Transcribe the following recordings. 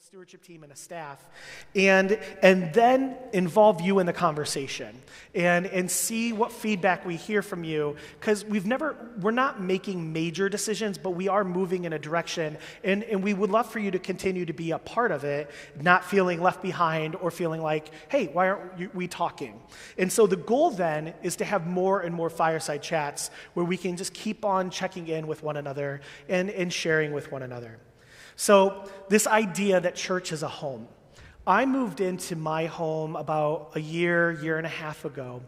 stewardship team and a staff, and then involve you in the conversation and see what feedback we hear from you, because we're not making major decisions, but we are moving in a direction, and we would love for you to continue to be a part of it, not feeling left behind or feeling like, hey, why aren't we talking? And so the goal then is to have more and more fireside chats where we can just keep on checking in with one another and sharing with one another. So this idea that church is a home. I moved into my home about a year and a half ago,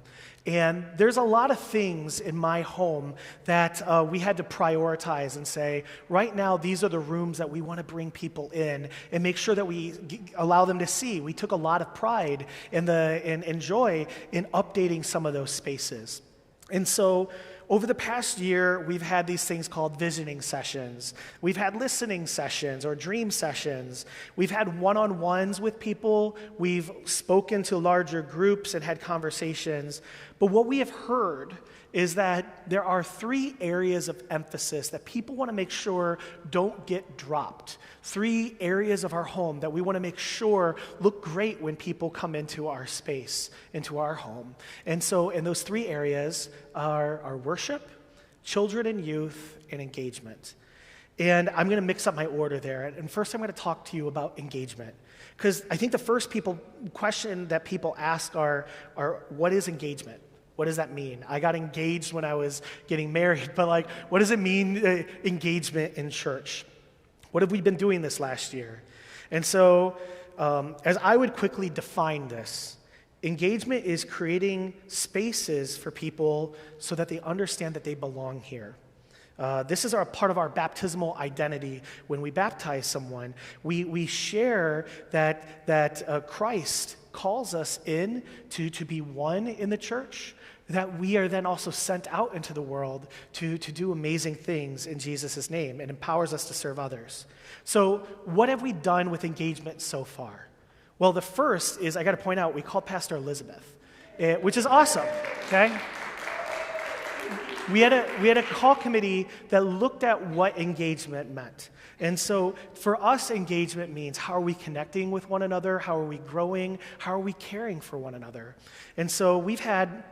and there's a lot of things in my home that we had to prioritize and say, right now, these are the rooms that we want to bring people in and make sure that we allow them to see. We took a lot of pride and joy in updating some of those spaces. And so over the past year, we've had these things called visioning sessions. We've had listening sessions or dream sessions. We've had one-on-ones with people. We've spoken to larger groups and had conversations. But what we have heard is that there are 3 areas of emphasis that people want to make sure don't get dropped. 3 areas of our home that we want to make sure look great when people come into our space, into our home. And those 3 areas are worship, children and youth, and engagement. And I'm going to mix up my order there. And first I'm going to talk to you about engagement. Because I think the first question that people ask are what is engagement? What does that mean? I got engaged when I was getting married, but what does it mean, engagement in church? What have we been doing this last year? And so, as I would quickly define this, engagement is creating spaces for people so that they understand that they belong here. This is part of our baptismal identity. When we baptize someone, we share that Christ calls us in to be one in the church, that we are then also sent out into the world to do amazing things in Jesus' name, and empowers us to serve others. So what have we done with engagement so far? Well, the first is, I got to point out, we called Pastor Elizabeth, which is awesome, okay? We had a call committee that looked at what engagement meant. And so for us, engagement means, how are we connecting with one another? How are we growing? How are we caring for one another? And so we've had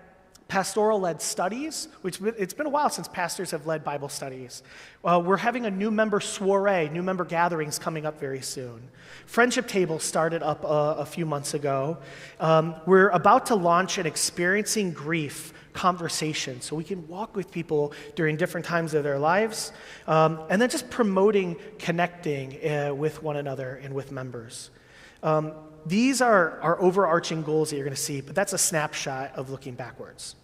pastoral-led studies, which it's been a while since pastors have led Bible studies. We're having a new member soiree, new member gatherings coming up very soon. Friendship Table started up a few months ago. We're about to launch an Experiencing Grief conversation, so we can walk with people during different times of their lives, and then just promoting connecting with one another and with members. These are our overarching goals that you're going to see, but that's a snapshot of looking backwards.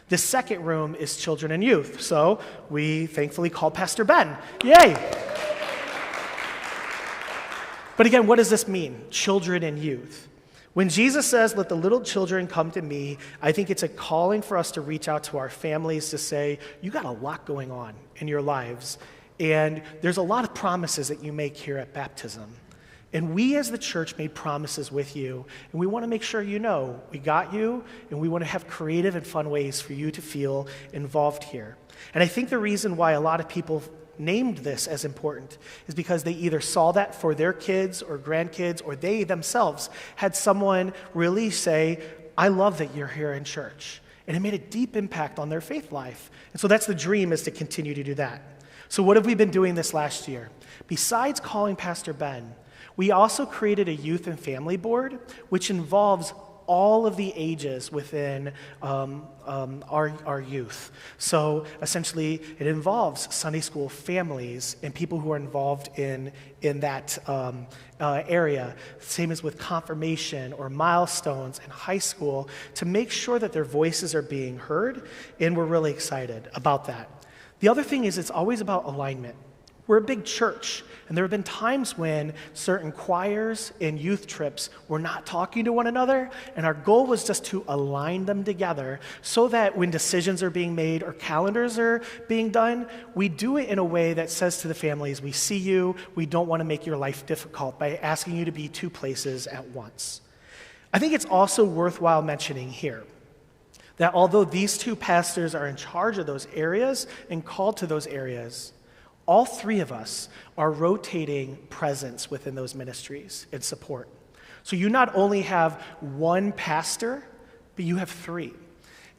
The second room is children and youth, so we thankfully called Pastor Ben. Yay! But again, what does this mean, children and youth? When Jesus says, let the little children come to me, I think it's a calling for us to reach out to our families to say, you got a lot going on in your lives, and there's a lot of promises that you make here at baptism. And we as the church made promises with you, and we want to make sure you know we got you, and we want to have creative and fun ways for you to feel involved here. And I think the reason why a lot of people named this as important is because they either saw that for their kids or grandkids, or they themselves had someone really say, I love that you're here in church. And it made a deep impact on their faith life. And so that's the dream, is to continue to do that. So what have we been doing this last year? Besides calling Pastor Ben, we also created a youth and family board, which involves all of the ages within our youth. So essentially, it involves Sunday school families and people who are involved in that area. Same as with confirmation or milestones in high school, to make sure that their voices are being heard, and we're really excited about that. The other thing is, it's always about alignment. We're a big church, and there have been times when certain choirs and youth trips were not talking to one another, and our goal was just to align them together so that when decisions are being made or calendars are being done, we do it in a way that says to the families, we see you, we don't want to make your life difficult by asking you to be 2 places at once. I think it's also worthwhile mentioning here that although these 2 pastors are in charge of those areas and called to those areas, all three of us are rotating presence within those ministries and support. So you not only have one pastor, but you have three.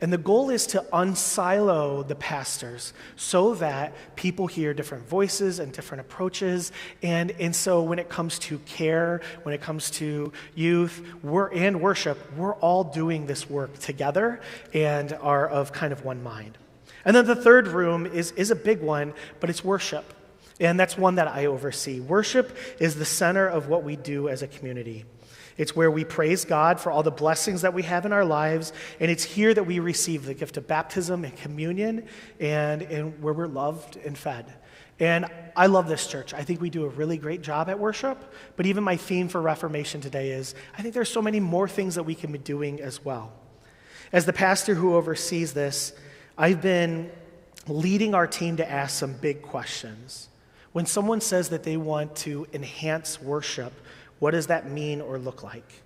And the goal is to unsilo the pastors so that people hear different voices and different approaches. And so when it comes to care, when it comes to youth and worship, we're all doing this work together and are of kind of one mind. And then the third room is a big one, but it's worship. And that's one that I oversee. Worship is the center of what we do as a community. It's where we praise God for all the blessings that we have in our lives, and it's here that we receive the gift of baptism and communion, and where we're loved and fed. And I love this church. I think we do a really great job at worship, but even my theme for Reformation today is, I think there's so many more things that we can be doing as well. As the pastor who oversees this, I've been leading our team to ask some big questions. When someone says that they want to enhance worship, what does that mean or look like?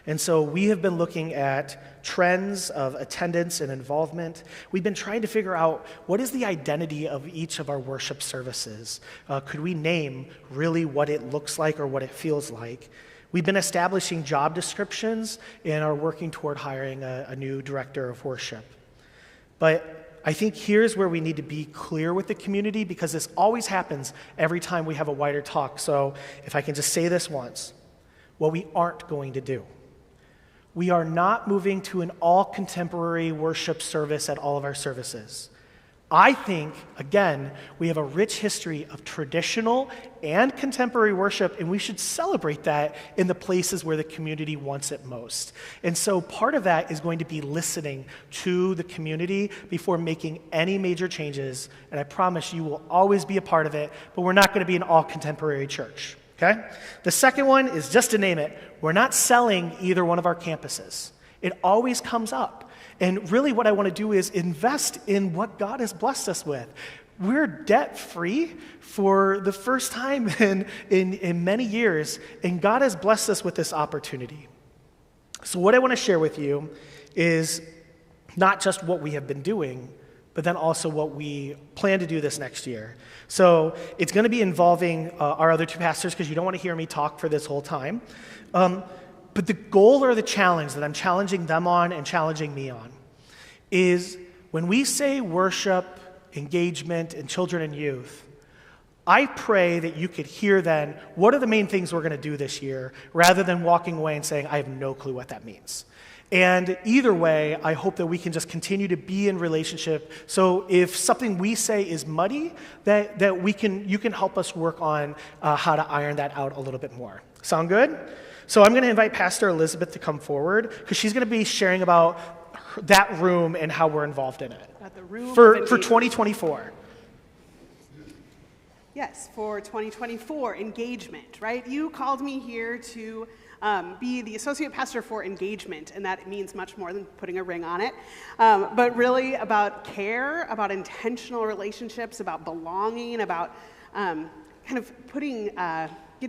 And so we have been looking at trends of attendance and involvement. We've been trying to figure out what is the identity of each of our worship services. Could we name really what it looks like or what it feels like? We've been establishing job descriptions and are working toward hiring a new director of worship. But I think here's where we need to be clear with the community, because this always happens every time we have a wider talk. So if I can just say this once. What we aren't going to do. We are not moving to an all-contemporary worship service at all of our services. I think, again, we have a rich history of traditional and contemporary worship, and we should celebrate that in the places where the community wants it most. And so part of that is going to be listening to the community before making any major changes, and I promise you will always be a part of it, but we're not going to be an all-contemporary church. Okay? The second one is, just to name it, we're not selling either one of our campuses. It always comes up. And really what I want to do is invest in what God has blessed us with. We're debt-free for the first time in many years, and God has blessed us with this opportunity. So what I want to share with you is not just what we have been doing, but then also what we plan to do this next year. So it's going to be involving our other two pastors, because you don't want to hear me talk for this whole time. But the goal or the challenge that I'm challenging them on and challenging me on is, when we say worship, engagement, and children and youth, I pray that you could hear then, what are the main things we're going to do this year, rather than walking away and saying, I have no clue what that means. And either way, I hope that we can just continue to be in relationship. So if something we say is muddy, that you can help us work on how to iron that out a little bit more. Sound good? So I'm going to invite Pastor Elizabeth to come forward, because she's going to be sharing about that room and how we're involved in it. At the room for 2024. Yes, for 2024, engagement, right? You called me here to be the associate pastor for engagement, and that means much more than putting a ring on it, but really about care, about intentional relationships, about belonging, about kind of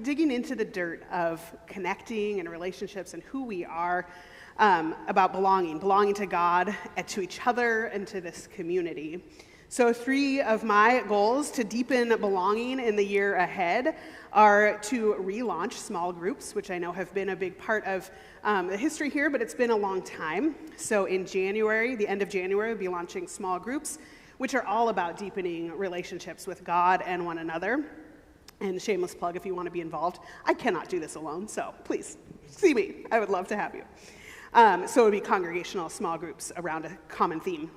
digging into the dirt of connecting and relationships and who we are, about belonging to God and to each other and to this community. So 3 of my goals to deepen belonging in the year ahead are to relaunch small groups, which I know have been a big part of the history here, but it's been a long time. So in January, the end of January, we'll be launching small groups, which are all about deepening relationships with God and one another. And shameless plug, if you want to be involved, I cannot do this alone, so please see me. I would love to have you. So it would be congregational small groups around a common theme.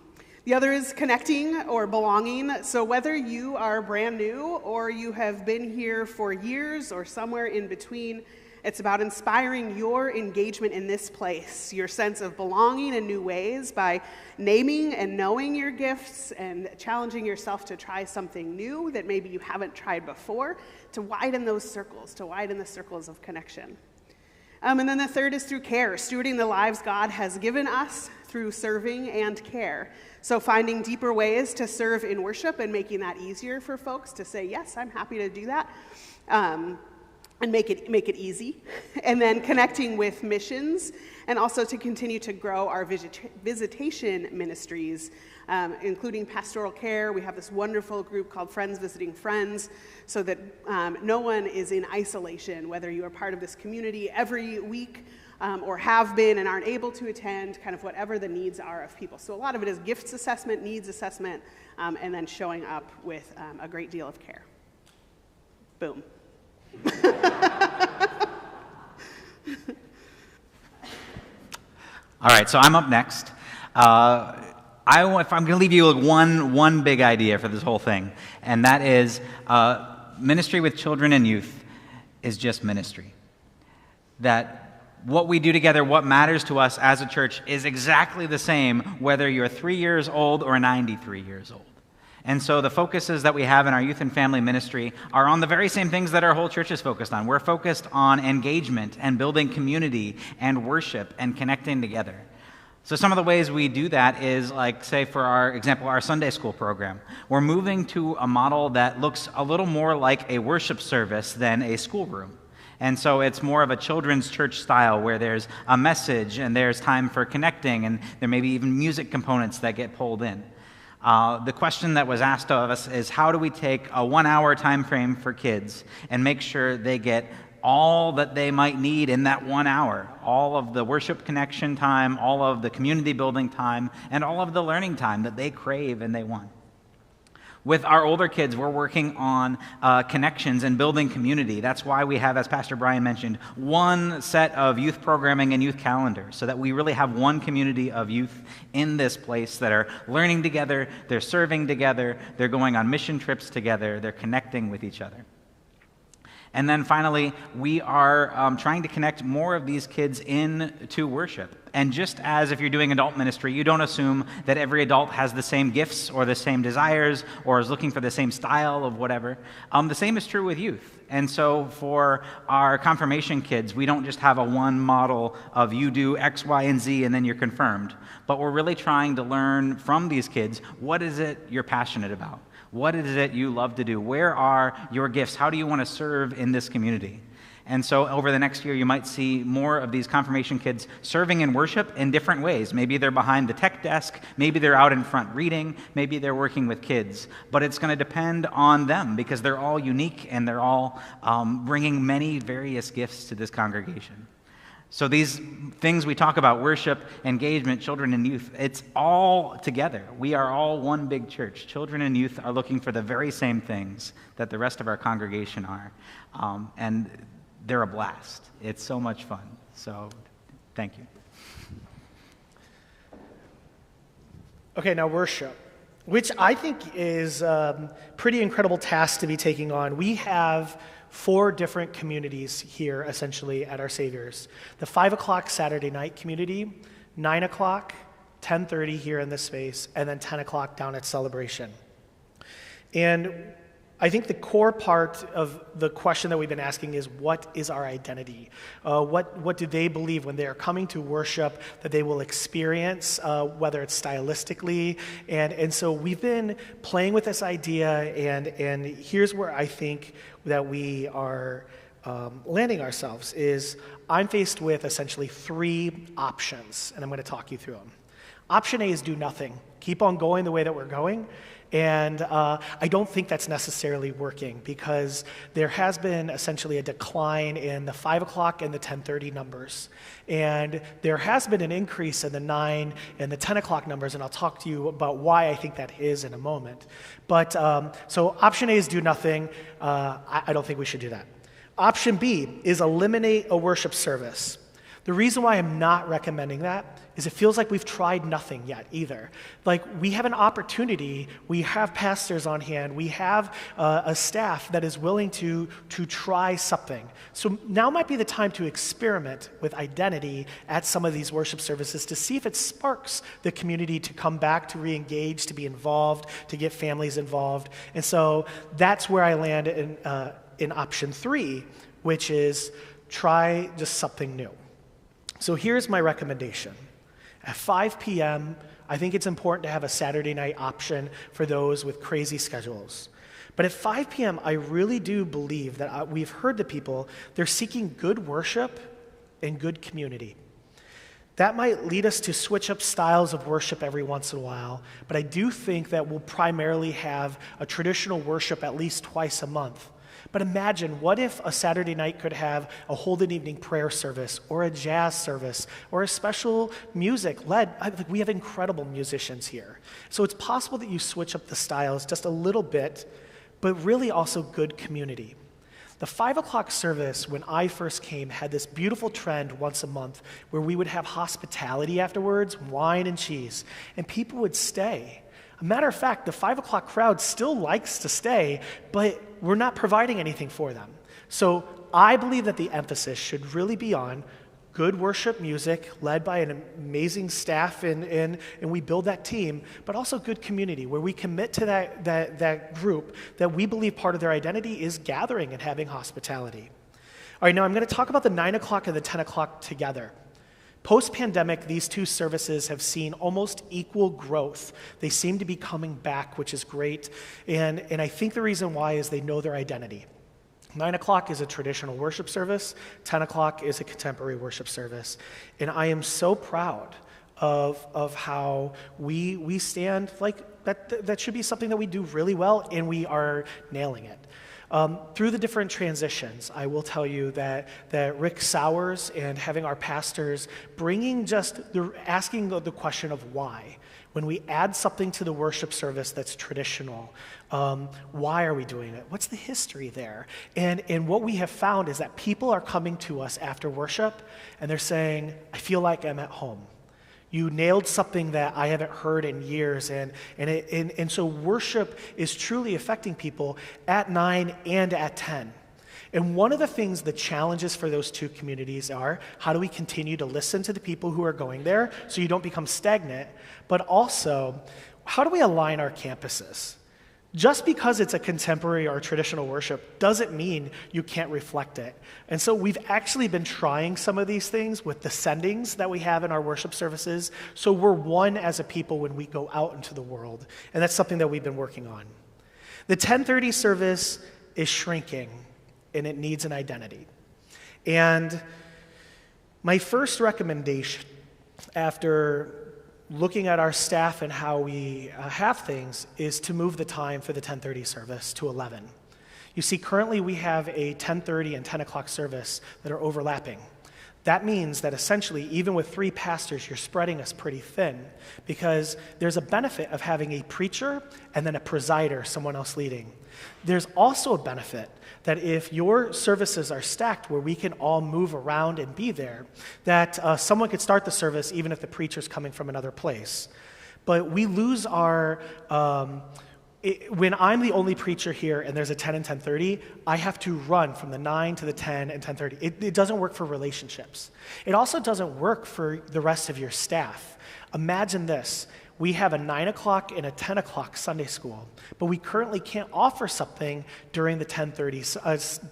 The other is connecting or belonging. So whether you are brand new or you have been here for years or somewhere in between, it's about inspiring your engagement in this place, your sense of belonging in new ways by naming and knowing your gifts and challenging yourself to try something new that maybe you haven't tried before, to widen those circles, to widen the circles of connection. And then the third is through care, stewarding the lives God has given us through serving and care. So finding deeper ways to serve in worship and making that easier for folks to say, yes, I'm happy to do that. And and make it easy, and then connecting with missions, and also to continue to grow our visitation ministries, including pastoral care. We have this wonderful group called Friends Visiting Friends, so that no one is in isolation, whether you are part of this community every week or have been and aren't able to attend, kind of whatever the needs are of people. So a lot of it is gifts assessment, needs assessment, and then showing up with a great deal of care. Boom. All right, so I'm up next. I'm going to leave you with one big idea for this whole thing, and that is ministry with children and youth is just ministry. That what we do together, what matters to us as a church, is exactly the same whether you're 3 years old or 93 years old. And so the focuses that we have in our youth and family ministry are on the very same things that our whole church is focused on. We're focused on engagement and building community and worship and connecting together. So some of the ways we do that is, like, say, for our example, our Sunday school program. We're moving to a model that looks a little more like a worship service than a schoolroom. And so it's more of a children's church style where there's a message and there's time for connecting, and there may be even music components that get pulled in. The question that was asked of us is, how do we take a 1 hour time frame for kids and make sure they get all that they might need in that 1 hour, all of the worship connection time, all of the community building time, and all of the learning time that they crave and they want. With our older kids, we're working on connections and building community. That's why we have, as Pastor Brian mentioned, one set of youth programming and youth calendars, so that we really have one community of youth in this place that are learning together, they're serving together, they're going on mission trips together, they're connecting with each other. And then finally, we are trying to connect more of these kids into worship. And just as if you're doing adult ministry, you don't assume that every adult has the same gifts or the same desires or is looking for the same style of whatever. The same is true with youth. And so for our confirmation kids, we don't just have a one model of you do X, Y, and Z and then you're confirmed. But we're really trying to learn from these kids, what is it you're passionate about? What is it you love to do? Where are your gifts? How do you want to serve in this community? And so over the next year, you might see more of these confirmation kids serving in worship in different ways. Maybe they're behind the tech desk. Maybe they're out in front reading. Maybe they're working with kids. But it's going to depend on them because they're all unique and they're all bringing many various gifts to this congregation. So these things we talk about, worship, engagement, children and youth, it's all together. We are all one big church. Children and youth are looking for the very same things that the rest of our congregation are. And they're a blast. It's so much fun. So thank you. Okay, now worship, which I think is a pretty incredible task to be taking on. We have 4 different communities here, essentially, at our Saviour's. The 5 o'clock Saturday night community, 9 o'clock, 10:30 here in this space, and then 10 o'clock down at Celebration. And I think the core part of the question that we've been asking is, what is our identity? What do they believe when they are coming to worship that they will experience, whether it's stylistically? And so we've been playing with this idea, and here's where I think that we are landing ourselves is I'm faced with essentially 3 options, and I'm going to talk you through them. Option A is do nothing. Keep on going the way that we're going. And I don't think that's necessarily working because there has been essentially a decline in the 5 o'clock and the 10:30 numbers. And there has been an increase in the 9 and the 10 o'clock numbers, and I'll talk to you about why I think that is in a moment. But so option A is do nothing. I don't think we should do that. Option B is eliminate a worship service. The reason why I'm not recommending that is it feels like we've tried nothing yet either. Like we have an opportunity, we have pastors on hand, we have a staff that is willing to try something. So now might be the time to experiment with identity at some of these worship services to see if it sparks the community to come back, to re-engage, to be involved, to get families involved. And so that's where I land in option 3, which is try just something new. So here's my recommendation. At 5 p.m., I think it's important to have a Saturday night option for those with crazy schedules. But at 5 p.m., I really do believe that we've heard the people, they're seeking good worship and good community. That might lead us to switch up styles of worship every once in a while, but I do think that we'll primarily have a traditional worship at least twice a month. But imagine, what if a Saturday night could have a Holden Evening prayer service or a jazz service or a special music led? We have incredible musicians here. So it's possible that you switch up the styles just a little bit, but really also good community. The 5 o'clock service, when I first came, had this beautiful trend once a month where we would have hospitality afterwards, wine and cheese, and people would stay. A matter of fact, the 5 o'clock crowd still likes to stay, but we're not providing anything for them. So I believe that the emphasis should really be on good worship music led by an amazing staff, and we build that team, but also good community where we commit to that group that we believe part of their identity is gathering and having hospitality. All right, now I'm going to talk about the 9 o'clock and the 10 o'clock together. Post-pandemic, these two services have seen almost equal growth. They seem to be coming back, which is great, and I think the reason why is they know their identity. 9 o'clock is a traditional worship service. 10 o'clock is a contemporary worship service. And I am so proud of how we stand like that should be something that we do really well, and we are nailing it. Through the different transitions, I will tell you that Rick Sowers and having our pastors asking the question of why. When we add something to the worship service that's traditional, why are we doing it? What's the history there? And what we have found is that people are coming to us after worship, and they're saying, I feel like I'm at home. You nailed something that I haven't heard in years, and so worship is truly affecting people at 9 and at 10. And one of the things, the challenges for those two communities are, how do we continue to listen to the people who are going there so you don't become stagnant, but also, how do we align our campuses? Just because it's a contemporary or traditional worship doesn't mean you can't reflect it. And so we've actually been trying some of these things with the sendings that we have in our worship services, so we're one as a people when we go out into the world. And that's something that we've been working on. The 10:30 service is shrinking, and it needs an identity. And my first recommendation, after looking at our staff and how we have things, is to move the time for the 10:30 service to 11. You see, currently we have a 10:30 and 10 o'clock service that are overlapping. That means that essentially, even with 3 pastors, you're spreading us pretty thin, because there's a benefit of having a preacher and then a presider, someone else leading. There's also a benefit that if your services are stacked where we can all move around and be there, that someone could start the service even if the preacher's coming from another place. But we lose our... when I'm the only preacher here and there's a 10 and 10:30, I have to run from the 9 to the 10 and 10:30. It doesn't work for relationships. It also doesn't work for the rest of your staff. Imagine this. We have a 9 o'clock and a 10 o'clock Sunday school, but we currently can't offer something during the 10:30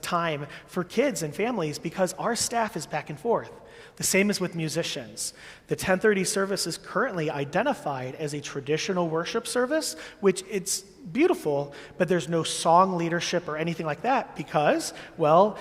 time for kids and families because our staff is back and forth. The same is with musicians. The 10:30 service is currently identified as a traditional worship service, which it's beautiful, but there's no song leadership or anything like that because, well,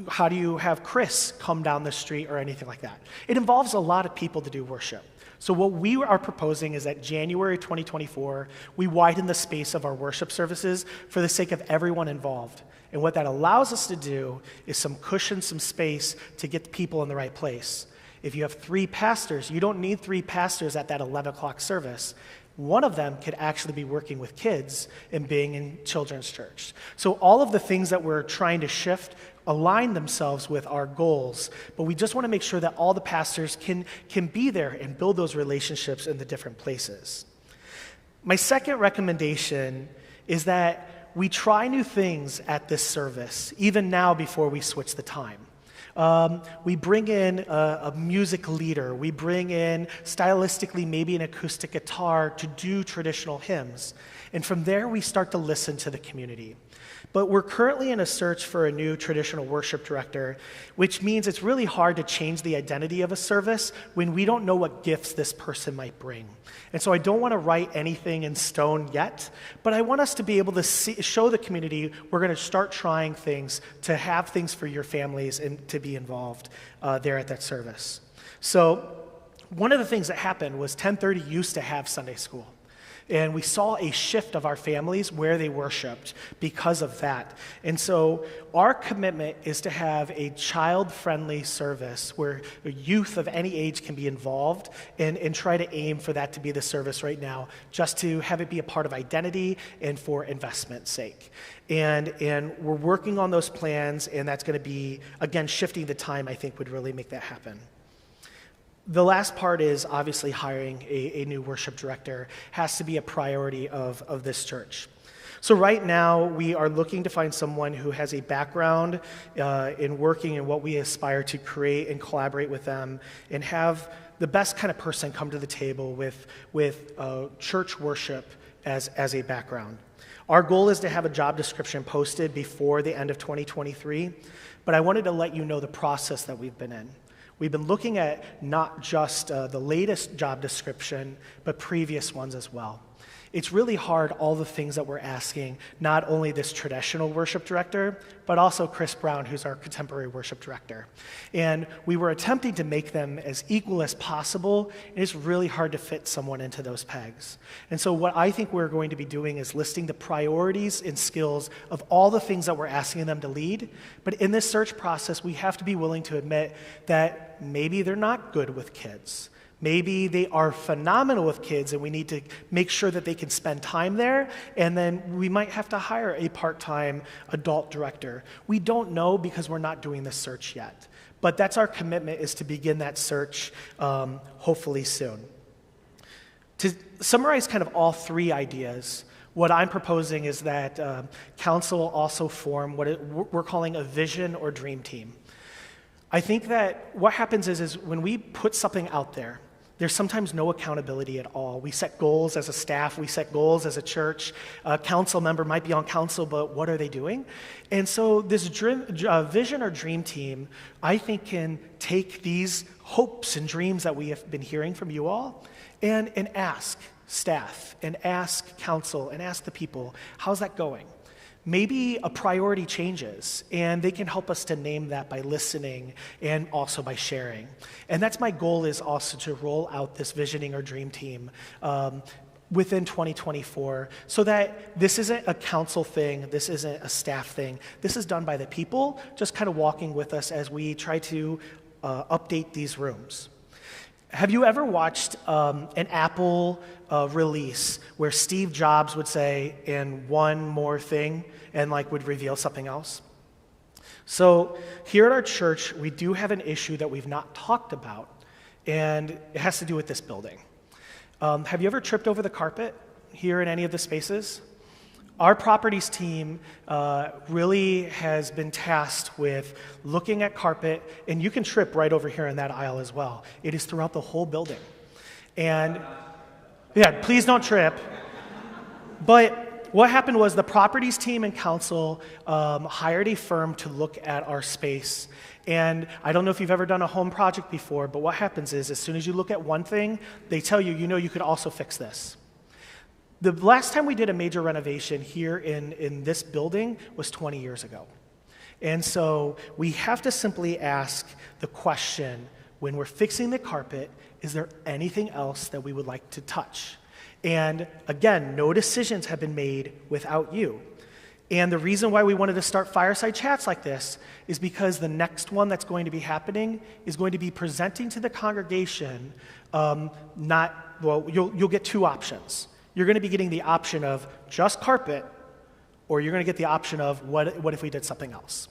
how do you have Chris come down the street or anything like that? It involves a lot of people to do worship. So what we are proposing is that January 2024, we widen the space of our worship services for the sake of everyone involved. And what that allows us to do is some cushion, some space to get people in the right place. If you have 3 pastors, you don't need 3 pastors at that 11 o'clock service. One of them could actually be working with kids and being in children's church. So all of the things that we're trying to shift align themselves with our goals, but we just want to make sure that all the pastors can be there and build those relationships in the different places. My second recommendation is that we try new things at this service, even now before we switch the time. We bring in a music leader. We bring in, stylistically, maybe an acoustic guitar to do traditional hymns. And from there, we start to listen to the community. But we're currently in a search for a new traditional worship director, which means it's really hard to change the identity of a service when we don't know what gifts this person might bring. And so I don't want to write anything in stone yet, but I want us to be able to show the community we're going to start trying things to have things for your families and to be involved there at that service. So one of the things that happened was 1030 used to have Sunday school. And we saw a shift of our families where they worshiped because of that. And so our commitment is to have a child-friendly service where youth of any age can be involved and try to aim for that to be the service right now, just to have it be a part of identity and for investment's sake. And we're working on those plans, and that's going to be, again, shifting the time, I think, would really make that happen. The last part is obviously hiring a new worship director has to be a priority of this church. So right now, we are looking to find someone who has a background in working in what we aspire to create and collaborate with them and have the best kind of person come to the table with church worship as a background. Our goal is to have a job description posted before the end of 2023, but I wanted to let you know the process that we've been in. We've been looking at not just the latest job description, but previous ones as well. It's really hard, all the things that we're asking, not only this traditional worship director, but also Chris Brown, who's our contemporary worship director. And we were attempting to make them as equal as possible, and it's really hard to fit someone into those pegs. And so what I think we're going to be doing is listing the priorities and skills of all the things that we're asking them to lead. But in this search process, we have to be willing to admit that maybe they're not good with kids. Maybe they are phenomenal with kids and we need to make sure that they can spend time there, and then we might have to hire a part-time adult director. We don't know because we're not doing the search yet. But that's our commitment, is to begin that search hopefully soon. To summarize kind of all three ideas, what I'm proposing is that council also form what we're calling a vision or dream team. I think that what happens is when we put something out there, there's sometimes no accountability at all. We set goals as a staff, we set goals as a church. A council member might be on council, but what are they doing? And so this vision or dream team, I think, can take these hopes and dreams that we have been hearing from you all and ask staff and ask council and ask the people, how's that going? Maybe a priority changes, and they can help us to name that by listening and also by sharing. And that's my goal, is also to roll out this visioning or dream team within 2024, so that this isn't a council thing, this isn't a staff thing. This is done by the people, just kind of walking with us as we try to update these rooms. Have you ever watched an Apple release where Steve Jobs would say, "and one more thing," and would reveal something else? So here at our church, we do have an issue that we've not talked about, and it has to do with this building. Have you ever tripped over the carpet here in any of the spaces? Our properties team really has been tasked with looking at carpet, and you can trip right over here in that aisle as well. It is throughout the whole building. And yeah, please don't trip. But what happened was the properties team and council hired a firm to look at our space. And I don't know if you've ever done a home project before, but what happens is as soon as you look at one thing, they tell you, you could also fix this. The last time we did a major renovation here in this building was 20 years ago. And so we have to simply ask the question, when we're fixing the carpet, is there anything else that we would like to touch? And again, no decisions have been made without you. And the reason why we wanted to start fireside chats like this is because the next one that's going to be happening is going to be presenting to the congregation. You'll get two options. You're going to be getting the option of just carpet, or you're going to get the option of what if we did something else.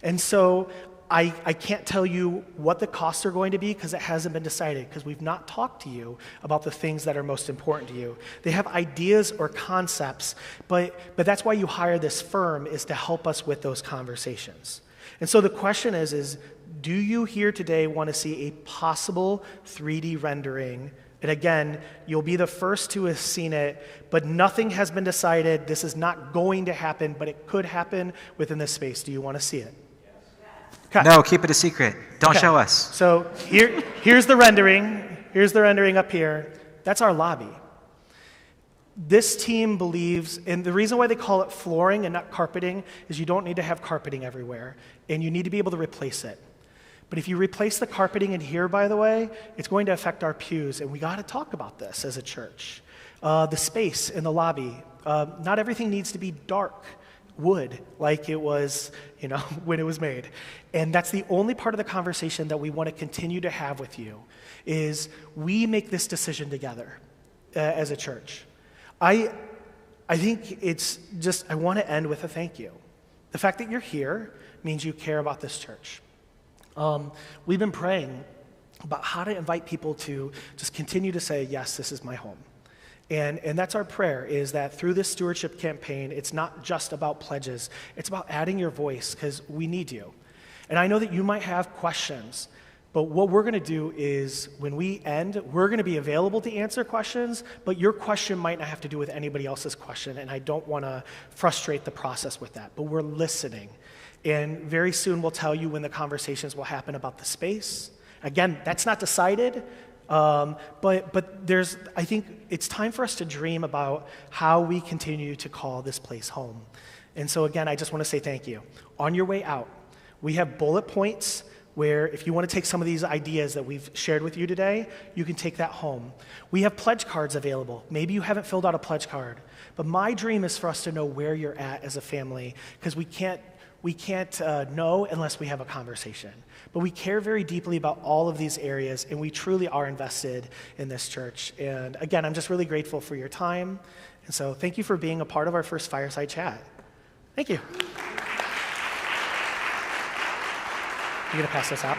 And so I can't tell you what the costs are going to be because it hasn't been decided, because we've not talked to you about the things that are most important to you. They have ideas or concepts, but that's why you hire this firm, is to help us with those conversations. And so the question is do you here today want to see a possible 3D rendering? And again, you'll be the first to have seen it, but nothing has been decided. This is not going to happen, but it could happen within this space. Do you want to see it? Yes. No, keep it a secret. Don't show us. So here's the rendering. Here's the rendering up here. That's our lobby. This team believes, and the reason why they call it flooring and not carpeting is you don't need to have carpeting everywhere, and you need to be able to replace it. But if you replace the carpeting in here, by the way, it's going to affect our pews, and we got to talk about this as a church. The space in the lobby, not everything needs to be dark wood like it was, when it was made. And that's the only part of the conversation that we want to continue to have with you, is we make this decision together as a church. I think it's just, I want to end with a thank you. The fact that you're here means you care about this church. We've been praying about how to invite people to just continue to say, yes, this is my home. And that's our prayer, is that through this stewardship campaign, it's not just about pledges. It's about adding your voice, because we need you. And I know that you might have questions, but what we're going to do is when we end, we're going to be available to answer questions, but your question might not have to do with anybody else's question, and I don't want to frustrate the process with that. But we're listening. And very soon we'll tell you when the conversations will happen about the space. Again, that's not decided, but I think it's time for us to dream about how we continue to call this place home. And so again, I just want to say thank you. On your way out, we have bullet points where if you want to take some of these ideas that we've shared with you today, you can take that home. We have pledge cards available. Maybe you haven't filled out a pledge card, but my dream is for us to know where you're at as a family, because we can't know unless we have a conversation. But we care very deeply about all of these areas, and we truly are invested in this church. And again, I'm just really grateful for your time. And so thank you for being a part of our first Fireside Chat. Thank you. You gonna pass this out?